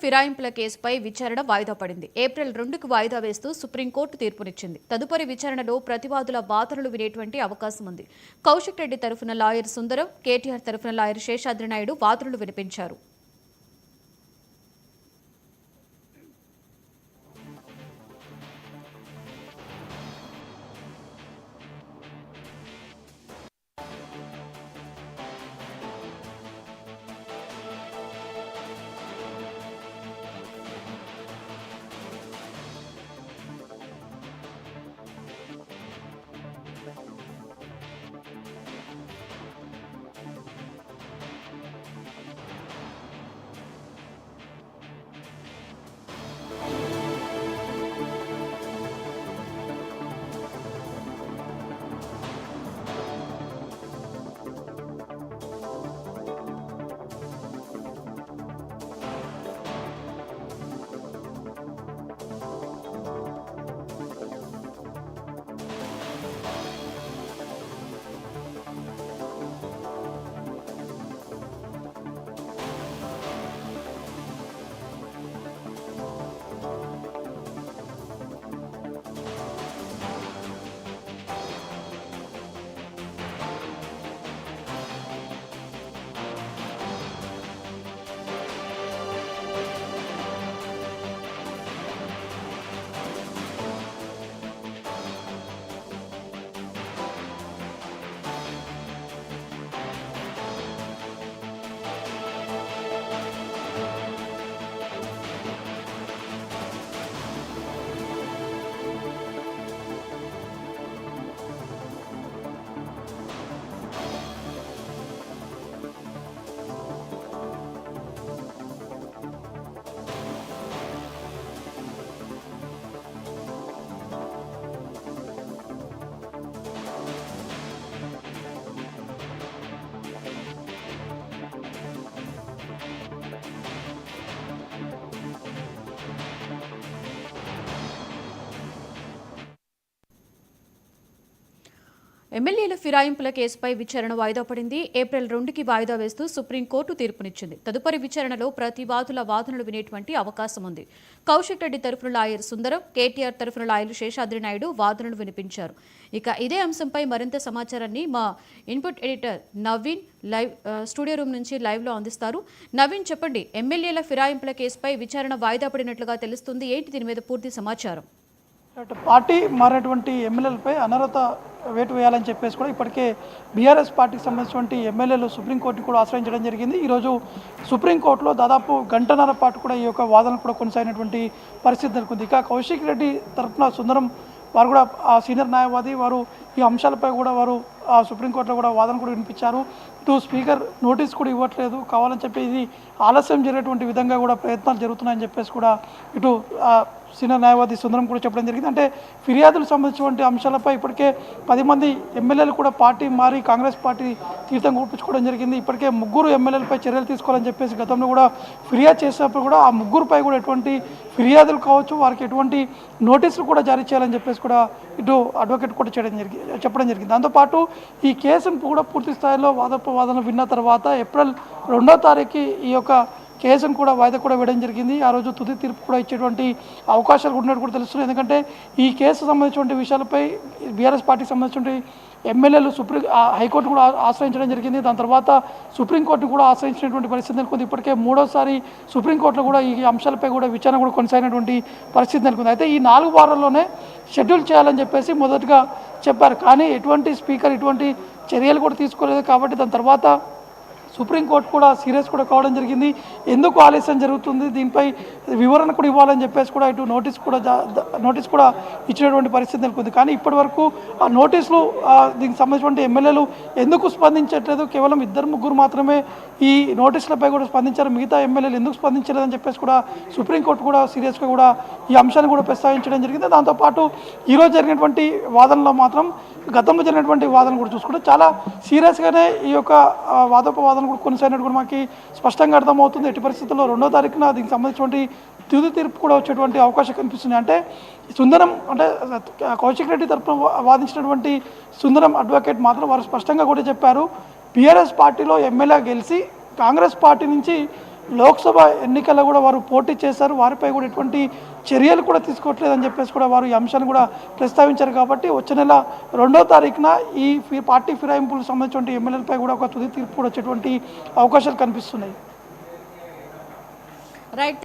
ఫిరాయింపుల కేసుపై విచారణ వాయిదా పడింది. ఏప్రిల్ 2కు వాయిదా వేస్తూ సుప్రీంకోర్టు తీర్పునిచ్చింది. తదుపరి విచారణలో ప్రతివాదుల వాదనలు వినేటువంటి అవకాశం ఉంది. కౌశిక్ రెడ్డి తరఫున లాయర్ సుందరం, కేటీఆర్ తరఫున లాయర్ శేషాద్రి నాయుడు వాదనలు వినిపించారు. ఎమ్మెల్యేల ఫిరాయింపుల కేసుపై విచారణ వాయిదా పడింది. ఏప్రిల్ 2కి వాయిదా వేస్తూ సుప్రీంకోర్టు తీర్పునిచ్చింది. తదుపరి విచారణలో ప్రతివాదుల వాదనలు వినేటువంటి అవకాశం ఉంది. కౌశిక్ రెడ్డి తరఫున లాయర్ సుందరం, కేటీఆర్ తరఫున లాయర్ శేషాద్రి నాయుడు వాదనలు వినిపించారు. ఇక ఇదే అంశంపై మరింత సమాచారాన్ని మా input editor Naveen studio room నుంచి లైవ్లో అందిస్తారు. నవీన్, చెప్పండి, ఎమ్మెల్యేల ఫిరాయింపుల కేసుపై విచారణ వాయిదా పడినట్లుగా తెలుస్తుంది. ఏంటి దీని మీద పూర్తి సమాచారం? పార్టీ మారినటువంటి ఎమ్మెల్యేలపై అనర్హత వేటు వేయాలని చెప్పేసి కూడా ఇప్పటికే బీఆర్ఎస్ పార్టీకి సంబంధించినటువంటి ఎమ్మెల్యేలు సుప్రీంకోర్టుని కూడా ఆశ్రయించడం జరిగింది. ఈరోజు సుప్రీంకోర్టులో దాదాపు గంటన్నర పాటు కూడా ఈ యొక్క వాదనలు కూడా కొనసాగినటువంటి పరిస్థితి నెలకొంది. ఇక కౌశిక్ రెడ్డి తరఫున సుందరం వారు కూడా ఆ సీనియర్ న్యాయవాది, వారు ఈ అంశాలపై కూడా వారు సుప్రీంకోర్టులో కూడా వాదన కూడా వినిపించారు. ఇటు స్పీకర్ నోటీస్ కూడా ఇవ్వట్లేదు, కావాలని చెప్పి ఇది ఆలస్యం జరిగేటువంటి విధంగా కూడా ప్రయత్నాలు జరుగుతున్నాయని చెప్పేసి కూడా ఇటు సీనియర్ న్యాయవాది సుందరం కూడా చెప్పడం జరిగింది. అంటే ఫిర్యాదులకు సంబంధించినటువంటి అంశాలపై ఇప్పటికే 10 మంది ఎమ్మెల్యేలు కూడా పార్టీ మారి కాంగ్రెస్ పార్టీ తీర్థం కూర్పించుకోవడం జరిగింది. ఇప్పటికే 3 ఎమ్మెల్యేలపై చర్యలు తీసుకోవాలని చెప్పేసి గతంలో కూడా ఫిర్యాదు చేసినప్పుడు కూడా ఆ 3పై కూడా ఎటువంటి ఫిర్యాదులు కావచ్చు, వారికి ఎటువంటి నోటీసులు కూడా జారీ చేయాలని చెప్పేసి కూడా ఇటు అడ్వకేట్ కూడా చెప్పడం జరిగింది. దాంతోపాటు ఈ కేసును కూడా పూర్తి స్థాయిలో వాదనలు విన్న తర్వాత ఏప్రిల్ 2వ తారీఖు ఈ యొక్క కేసును కూడా వాయిదా కూడా వేయడం జరిగింది. ఆ రోజు తుది తీర్పు కూడా ఇచ్చేటువంటి అవకాశాలు ఉన్నట్టు కూడా తెలుస్తుంది. ఎందుకంటే ఈ కేసు సంబంధించిన విషయాలపై బీఆర్ఎస్ పార్టీకి సంబంధించిన ఎమ్మెల్యేలు హైకోర్టు కూడా ఆశ్రయించడం జరిగింది. దాని తర్వాత సుప్రీంకోర్టును కూడా ఆశ్రయించినటువంటి పరిస్థితి నెలకొంది. ఇప్పటికే 3వసారి సుప్రీంకోర్టులో కూడా ఈ అంశాలపై కూడా విచారణ కూడా కొనసాగినటువంటి పరిస్థితి నెలకొంది. అయితే ఈ 4 వారాల్లోనే షెడ్యూల్ చేయాలని చెప్పేసి మొదటగా చెప్పారు. కానీ ఎటువంటి స్పీకర్ ఎటువంటి చర్యలు కూడా తీసుకోలేదు. కాబట్టి దాని తర్వాత సుప్రీంకోర్టు కూడా సీరియస్ కూడా కావడం జరిగింది. ఎందుకు ఆలస్యం జరుగుతుంది, దీనిపై వివరణ కూడా ఇవ్వాలని చెప్పేసి కూడా ఇటు నోటీస్ కూడా ఇచ్చినటువంటి పరిస్థితి నెలకొంది. కానీ ఇప్పటి వరకు ఆ నోటీసులు దీనికి సంబంధించిన ఎమ్మెల్యేలు ఎందుకు స్పందించట్లేదు, కేవలం 2-3 మాత్రమే ఈ నోటీసులపై కూడా స్పందించారు, మిగతా ఎమ్మెల్యేలు ఎందుకు స్పందించలేదని చెప్పేసి కూడా సుప్రీంకోర్టు కూడా సీరియస్గా కూడా ఈ అంశాన్ని కూడా ప్రస్తావించడం జరిగింది. దాంతోపాటు ఈరోజు జరిగినటువంటి వాదనలో మాత్రం గతంలో జరిగినటువంటి వాదన కూడా చూసుకుంటే చాలా సీరియస్గానే ఈ యొక్క వాదోపవాదన కూడా కొనసాగినట్టు కూడా మనకి స్పష్టంగా అర్థమవుతుంది. ఎట్టి పరిస్థితుల్లో 2వ తారీఖున దీనికి సంబంధించినటువంటి తుది తీర్పు కూడా వచ్చేటువంటి అవకాశం కనిపిస్తుంది. అంటే సుందరం అంటే కౌశిక్ రెడ్డి తరఫున వాదించినటువంటి సుందరం అడ్వకేట్ మాత్రం వారు స్పష్టంగా కూడా చెప్పారు, బీఆర్ఎస్ పార్టీలో ఎమ్మెల్యే గెలిచి కాంగ్రెస్ పార్టీ నుంచి లోక్సభ ఎన్నికల్లో కూడా వారు పోటీ చేశారు, వారిపై కూడా ఎటువంటి చర్యలు కూడా తీసుకోవట్లేదని చెప్పేసి కూడా వారు ఈ అంశాన్ని కూడా ప్రస్తావించారు. కాబట్టి వచ్చే నెల 2వ తారీఖున ఈ పార్టీ ఫిరాయింపులకు సంబంధించిన ఎమ్మెల్యేలపై కూడా ఒక తుది తీర్పు కూడా వచ్చేటువంటి అవకాశాలు కనిపిస్తున్నాయి. రైట్.